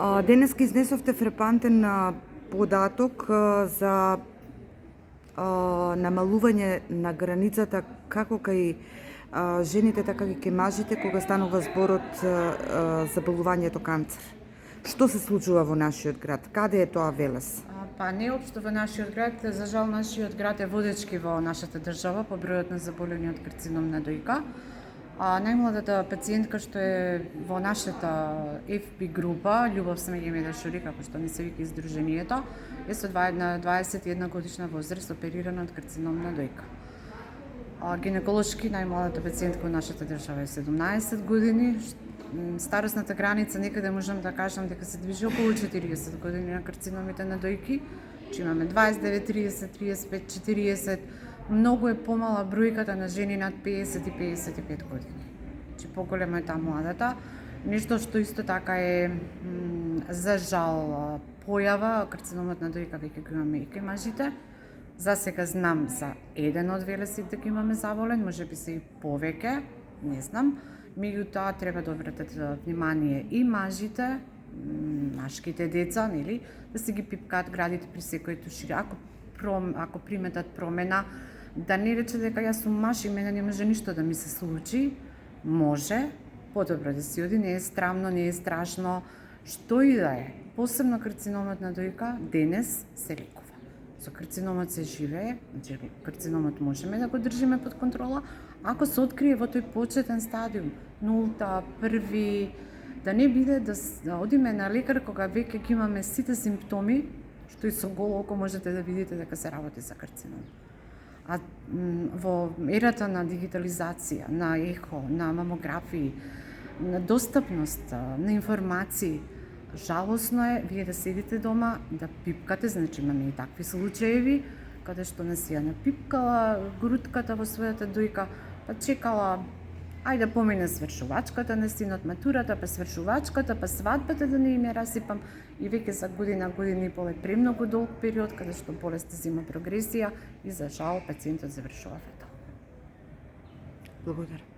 Денес изнесовте фрапантен податок за намалување на границата како кај жените, така и кај мажите кога станува зборот за болувањето канцер. Што се случува во нашиот град? Каде е тоа Велес? Па не општо во нашиот град, за жал нашиот град е водечки во нашата држава по бројот на заболени од карцином на дојка. Најмладата пациентка што е во нашата FB група, Љубов Смеѓемеда Шури, како што ни се вика издруженијето, е со 21 годишна возраст оперирана од карцином на дојка. Гинеколошки најмладата пациентка во нашата држава е 17 години. Старосната граница некаде можам да кажам дека се движи околу 40 години на карциномите на дојки. Имаме 29, 30, 35, 40. Многу е помала бројката на жени над 50 и 55 години. Поголема е таа младата. Нешто што исто така е за жал појава, карциномот на дојка веќе го имаме и кај мажите. За сега знам за еден од Велесите дека имаме заболен, можеби се и повеќе, не знам. Меѓутоа треба да обратат внимание и мажите, машките деца, нели, да се ги пипкаат градите при секој тушир. Ако приметат промена, да не рече дека јас сум маж и мене не може ништо да ми се случи, може, подобро да си оди, не е срамно, не е страшно, што и да е. Посебно карциномот на дојка денес се лекува. Со карциномот се живее, значи карциномот можеме да го држиме под контрола, ако се открие во тој почетен стадиум, нулта, први, да не биде да одиме на лекар кога веќе ги имаме сите симптоми, што и со голо око можете да видите дека се работи за карцином. А во ерата на дигитализација, на ехо, на мамографии, на достапност, на информации, жалосно е вие да седите дома, да пипкате, значи имаме и такви случаеви, каде што не си ја напипкала грудката во својата дојка, па чекала, ајде да помине свршувачката на синот, матурата, па свршувачката, па свадбата да не им ја расипам, и веќе за година и пол е премногу долг период каде што болест зима прогресија и за жал пациентот завршува фетално. Благодарам.